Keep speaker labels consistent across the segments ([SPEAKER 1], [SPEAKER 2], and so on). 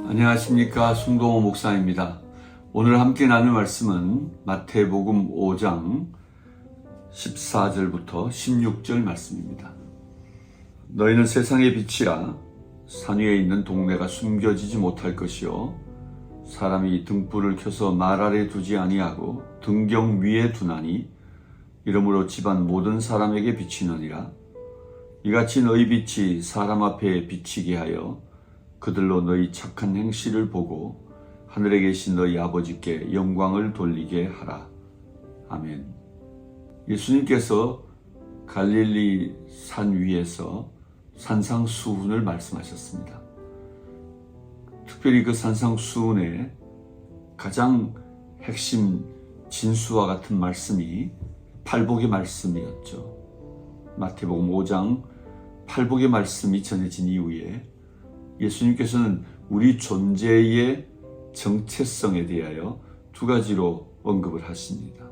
[SPEAKER 1] 안녕하십니까, 송동호 목사입니다. 오늘 함께 나눌 말씀은 마태복음 5장 14절부터 16절 말씀입니다. 너희는 세상의 빛이라. 산 위에 있는 동네가 숨겨지지 못할 것이요 사람이 등불을 켜서 말 아래 두지 아니하고 등경 위에 두나니 이러므로 집안 모든 사람에게 비치느니라. 이같이 너희 빛이 사람 앞에 비치게 하여 그들로 너희 착한 행실을 보고 하늘에 계신 너희 아버지께 영광을 돌리게 하라. 아멘. 예수님께서 갈릴리 산 위에서 산상수훈을 말씀하셨습니다. 특별히 그 산상수훈의 가장 핵심 진수와 같은 말씀이 팔복의 말씀이었죠. 마태복음 5장 팔복의 말씀이 전해진 이후에 예수님께서는 우리 존재의 정체성에 대하여 두 가지로 언급을 하십니다.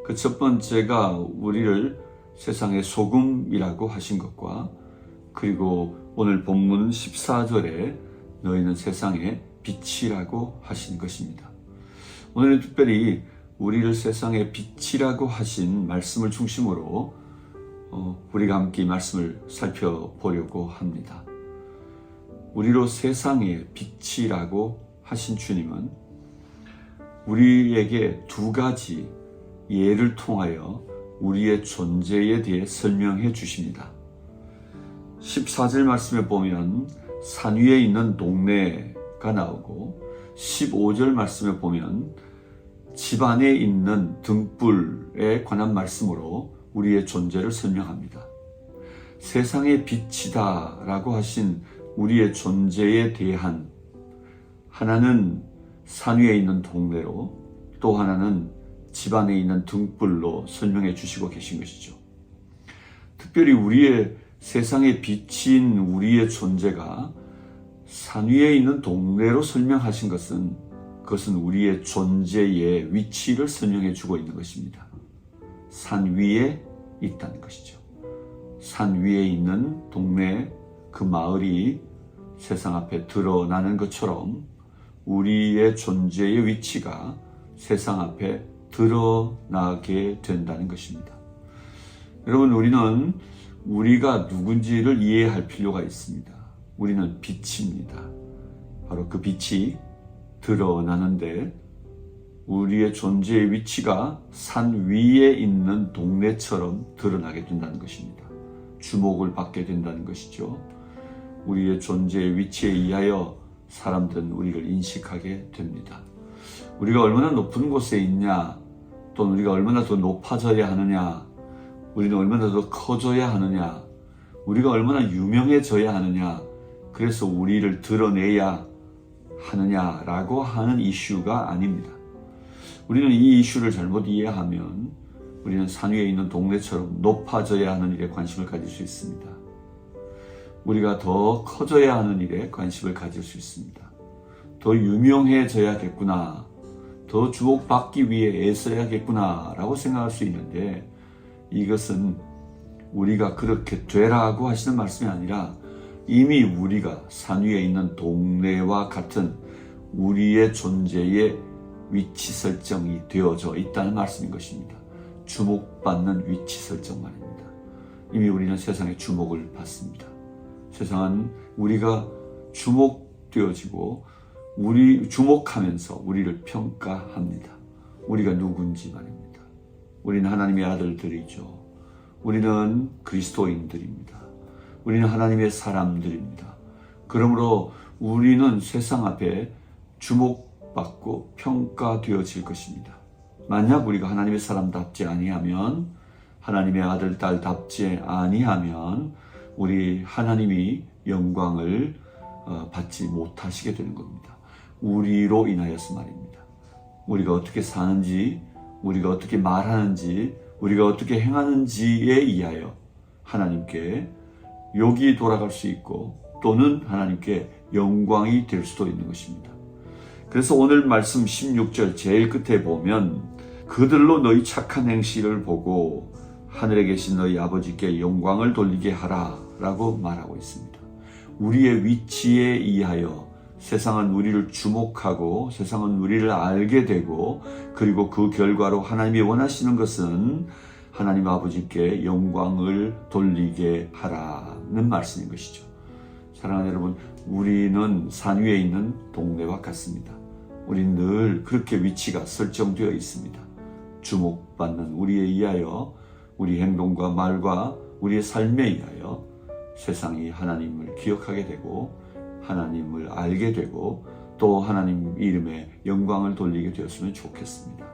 [SPEAKER 1] 그 첫 번째가 우리를 세상의 소금이라고 하신 것과 그리고 오늘 본문 14절에 너희는 세상의 빛이라고 하신 것입니다. 오늘은 특별히 우리를 세상의 빛이라고 하신 말씀을 중심으로 우리가 함께 이 말씀을 살펴보려고 합니다. 우리로 세상의 빛이라고 하신 주님은 우리에게 두 가지 예를 통하여 우리의 존재에 대해 설명해 주십니다. 14절 말씀에 보면 산 위에 있는 동네가 나오고 15절 말씀에 보면 집 안에 있는 등불에 관한 말씀으로 우리의 존재를 설명합니다. 세상의 빛이다 라고 하신 우리의 존재에 대한 하나는 산 위에 있는 동네로 또 하나는 집 안에 있는 등불로 설명해 주시고 계신 것이죠. 특별히 우리의 세상의 빛인 우리의 존재가 산 위에 있는 동네로 설명하신 것은 그것은 우리의 존재의 위치를 설명해 주고 있는 것입니다. 산 위에 있다는 것이죠. 산 위에 있는 동네 그 마을이 세상 앞에 드러나는 것처럼 우리의 존재의 위치가 세상 앞에 드러나게 된다는 것입니다. 여러분, 우리는 우리가 누군지를 이해할 필요가 있습니다. 우리는 빛입니다. 바로 그 빛이 드러나는데 우리의 존재의 위치가 산 위에 있는 동네처럼 드러나게 된다는 것입니다. 주목을 받게 된다는 것이죠. 우리의 존재의 위치에 의하여 사람들은 우리를 인식하게 됩니다. 우리가 얼마나 높은 곳에 있냐, 또는 우리가 얼마나 더 높아져야 하느냐, 우리는 얼마나 더 커져야 하느냐, 우리가 얼마나 유명해져야 하느냐, 그래서 우리를 드러내야 하느냐라고 하는 이슈가 아닙니다. 우리는 이 이슈를 잘못 이해하면 우리는 산 위에 있는 동네처럼 높아져야 하는 일에 관심을 가질 수 있습니다. 우리가 더 커져야 하는 일에 관심을 가질 수 있습니다. 더 유명해져야겠구나, 더 주목받기 위해 애써야겠구나 라고 생각할 수 있는데, 이것은 우리가 그렇게 되라고 하시는 말씀이 아니라 이미 우리가 산 위에 있는 동네와 같은 우리의 존재의 위치 설정이 되어져 있다는 말씀인 것입니다. 주목받는 위치 설정 말입니다. 이미 우리는 세상에 주목을 받습니다. 세상은 우리가 주목되어지고 주목하면서 우리를 평가합니다. 우리가 누군지 말입니다. 우리는 하나님의 아들들이죠. 우리는 그리스도인들입니다. 우리는 하나님의 사람들입니다. 그러므로 우리는 세상 앞에 주목받고 평가되어질 것입니다. 만약 우리가 하나님의 사람답지 아니하면, 하나님의 아들, 딸답지 아니하면 우리 하나님이 영광을 받지 못하시게 되는 겁니다. 우리로 인하여서 말입니다. 우리가 어떻게 사는지, 우리가 어떻게 말하는지, 우리가 어떻게 행하는지에 의하여 하나님께 욕이 돌아갈 수 있고 또는 하나님께 영광이 될 수도 있는 것입니다. 그래서 오늘 말씀 16절 제일 끝에 보면 그들로 너희 착한 행실을 보고 하늘에 계신 너희 아버지께 영광을 돌리게 하라 라고 말하고 있습니다. 우리의 위치에 의하여 세상은 우리를 주목하고 세상은 우리를 알게 되고 그리고 그 결과로 하나님이 원하시는 것은 하나님 아버지께 영광을 돌리게 하라는 말씀인 것이죠. 사랑하는 여러분, 우리는 산 위에 있는 동네와 같습니다. 우리는 늘 그렇게 위치가 설정되어 있습니다. 주목받는 우리에 의하여 우리 행동과 말과 우리의 삶에 의하여 세상이 하나님을 기억하게 되고 하나님을 알게 되고 또 하나님 이름에 영광을 돌리게 되었으면 좋겠습니다.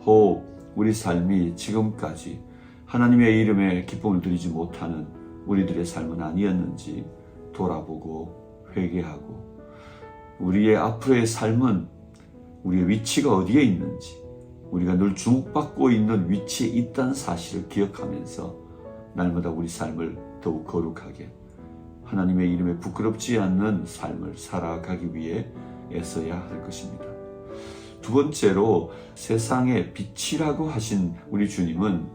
[SPEAKER 1] 혹 우리 삶이 지금까지 하나님의 이름에 기쁨을 드리지 못하는 우리들의 삶은 아니었는지 돌아보고 회개하고 우리의 앞으로의 삶은 우리의 위치가 어디에 있는지 우리가 늘 주목받고 있는 위치에 있다는 사실을 기억하면서 날마다 우리 삶을 더욱 거룩하게 하나님의 이름에 부끄럽지 않는 삶을 살아가기 위해 애써야 할 것입니다. 두 번째로 세상의 빛이라고 하신 우리 주님은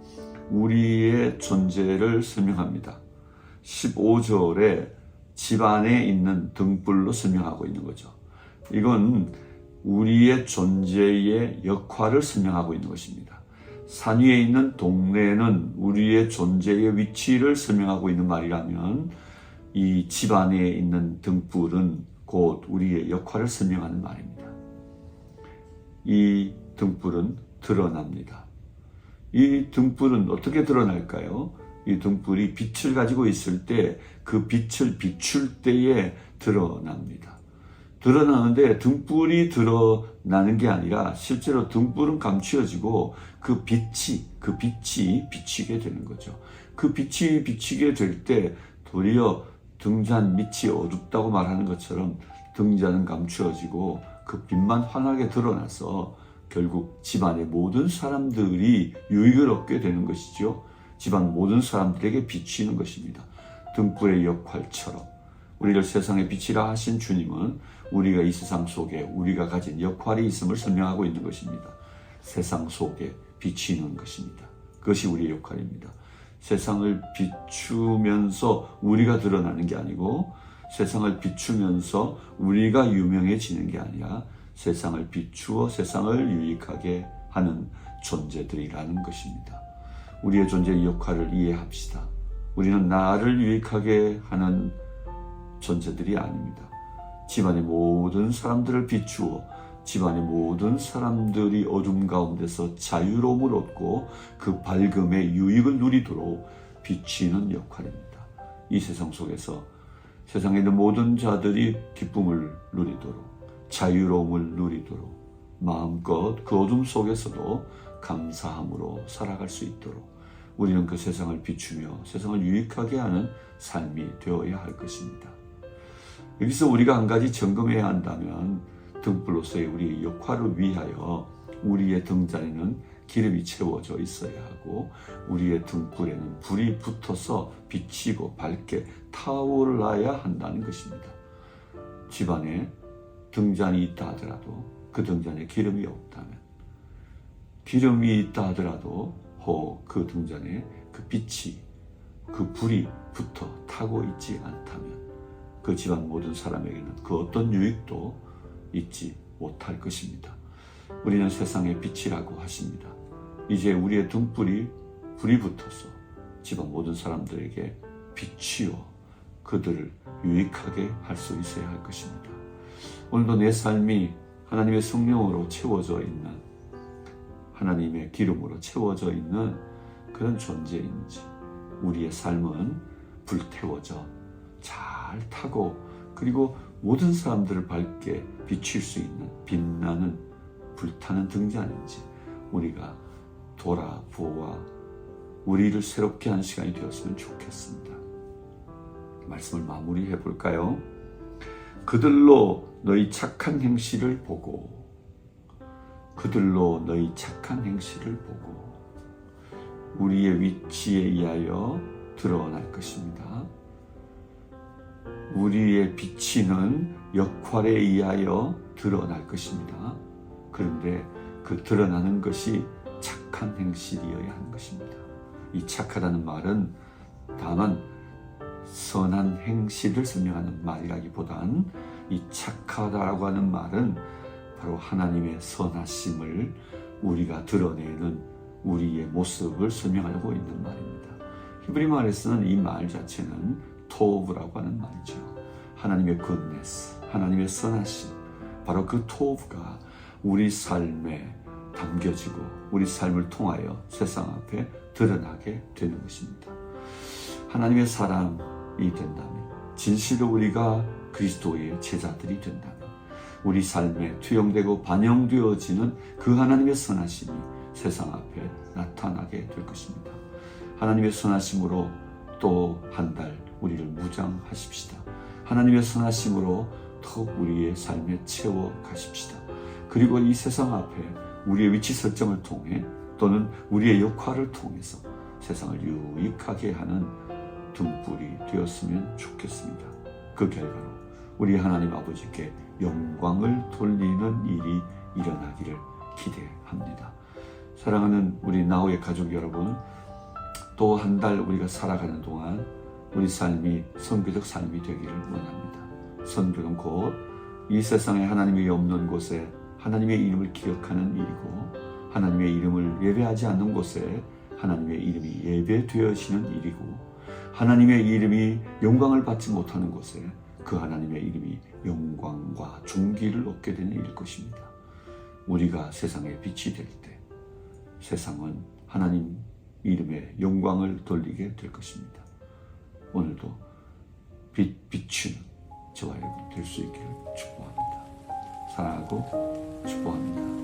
[SPEAKER 1] 우리의 존재를 설명합니다. 15절에 집 안에 있는 등불로 설명하고 있는 거죠. 이건 우리의 존재의 역할을 설명하고 있는 것입니다. 산 위에 있는 동네는 우리의 존재의 위치를 설명하고 있는 말이라면 이 집 안에 있는 등불은 곧 우리의 역할을 설명하는 말입니다. 이 등불은 드러납니다. 이 등불은 어떻게 드러날까요? 이 등불이 빛을 가지고 있을 때 그 빛을 비출 때에 드러납니다. 드러나는데 등불이 드러나는 게 아니라 실제로 등불은 감추어지고 그 빛이 비치게 되는 거죠. 그 빛이 비치게 될 때 도리어 등잔 밑이 어둡다고 말하는 것처럼 등잔은 감추어지고 그 빛만 환하게 드러나서 결국 집안의 모든 사람들이 유익을 얻게 되는 것이죠. 집안 모든 사람들에게 비치는 것입니다. 등불의 역할처럼 우리를 세상의 빛이라 하신 주님은 우리가 이 세상 속에 우리가 가진 역할이 있음을 설명하고 있는 것입니다. 세상 속에 비치는 것입니다. 그것이 우리의 역할입니다. 세상을 비추면서 우리가 드러나는 게 아니고 세상을 비추면서 우리가 유명해지는 게 아니라 세상을 비추어 세상을 유익하게 하는 존재들이라는 것입니다. 우리의 존재의 역할을 이해합시다. 우리는 나를 유익하게 하는 존재들이 아닙니다. 집안의 모든 사람들을 비추어 집안의 모든 사람들이 어둠 가운데서 자유로움을 얻고 그 밝음의 유익을 누리도록 비치는 역할입니다. 이 세상 속에서 세상에 있는 모든 자들이 기쁨을 누리도록 자유로움을 누리도록 마음껏 그 어둠 속에서도 감사함으로 살아갈 수 있도록 우리는 그 세상을 비추며 세상을 유익하게 하는 삶이 되어야 할 것입니다. 여기서 우리가 한 가지 점검해야 한다면 등불로서의 우리의 역할을 위하여 우리의 등잔에는 기름이 채워져 있어야 하고 우리의 등불에는 불이 붙어서 비치고 밝게 타올라야 한다는 것입니다. 집안에 등잔이 있다 하더라도 그 등잔에 기름이 없다면 기름이 있다 하더라도 혹 그 등잔에 그 빛이 그 불이 붙어 타고 있지 않다면 그 집안 모든 사람에게는 그 어떤 유익도 있지 못할 것입니다. 우리는 세상의 빛이라고 하십니다. 이제 우리의 등불이 불이 붙어서 집안 모든 사람들에게 비치어 그들을 유익하게 할 수 있어야 할 것입니다. 오늘도 내 삶이 하나님의 성령으로 채워져 있는 하나님의 기름으로 채워져 있는 그런 존재인지 우리의 삶은 불태워져 잘 타고 그리고 모든 사람들을 밝게 비칠 수 있는 빛나는 불타는 등잔인지 우리가 돌아보아 우리를 새롭게 하는 시간이 되었으면 좋겠습니다. 말씀을 마무리해 볼까요? 그들로 너희 착한 행실을 보고 그들로 너희 착한 행실을 보고 우리의 위치에 의하여 드러날 것입니다. 우리의 비치는 역할에 의하여 드러날 것입니다. 그런데 그 드러나는 것이 착한 행실이어야 하는 것입니다. 이 착하다는 말은 다만 선한 행실을 설명하는 말이라기보단 이 착하다라고 하는 말은 바로 하나님의 선하심을 우리가 드러내는 우리의 모습을 설명하려고 있는 말입니다. 히브리 말에서는 이 말 자체는 토브라고 하는 말이죠. 하나님의 goodness, 하나님의 선하심, 바로 그 토브가 우리 삶에 담겨지고 우리 삶을 통하여 세상 앞에 드러나게 되는 것입니다. 하나님의 사람이 된다면, 진실로 우리가 그리스도의 제자들이 된다면 우리 삶에 투영되고 반영되어지는 그 하나님의 선하심이 세상 앞에 나타나게 될 것입니다. 하나님의 선하심으로 또 한 달 우리를 무장하십시다. 하나님의 선하심으로 더욱 우리의 삶에 채워 가십시다. 그리고 이 세상 앞에 우리의 위치 설정을 통해 또는 우리의 역할을 통해서 세상을 유익하게 하는 등불이 되었으면 좋겠습니다. 그 결과로 우리 하나님 아버지께 영광을 돌리는 일이 일어나기를 기대합니다. 사랑하는 우리 나우의 가족 여러분, 또 한 달 우리가 살아가는 동안 우리 삶이 선교적 삶이 되기를 원합니다. 선교는 곧 이 세상에 하나님이 없는 곳에 하나님의 이름을 기억하는 일이고, 하나님의 이름을 예배하지 않는 곳에 하나님의 이름이 예배되어지는 일이고, 하나님의 이름이 영광을 받지 못하는 곳에 그 하나님의 이름이 영광과 존귀를 얻게 되는 일일 것입니다. 우리가 세상에 빛이 될 때 세상은 하나님 이름의 영광을 돌리게 될 것입니다. 오늘도 비추는 저와 여러분 될 수 있기를 축복합니다. 사랑하고 축복합니다.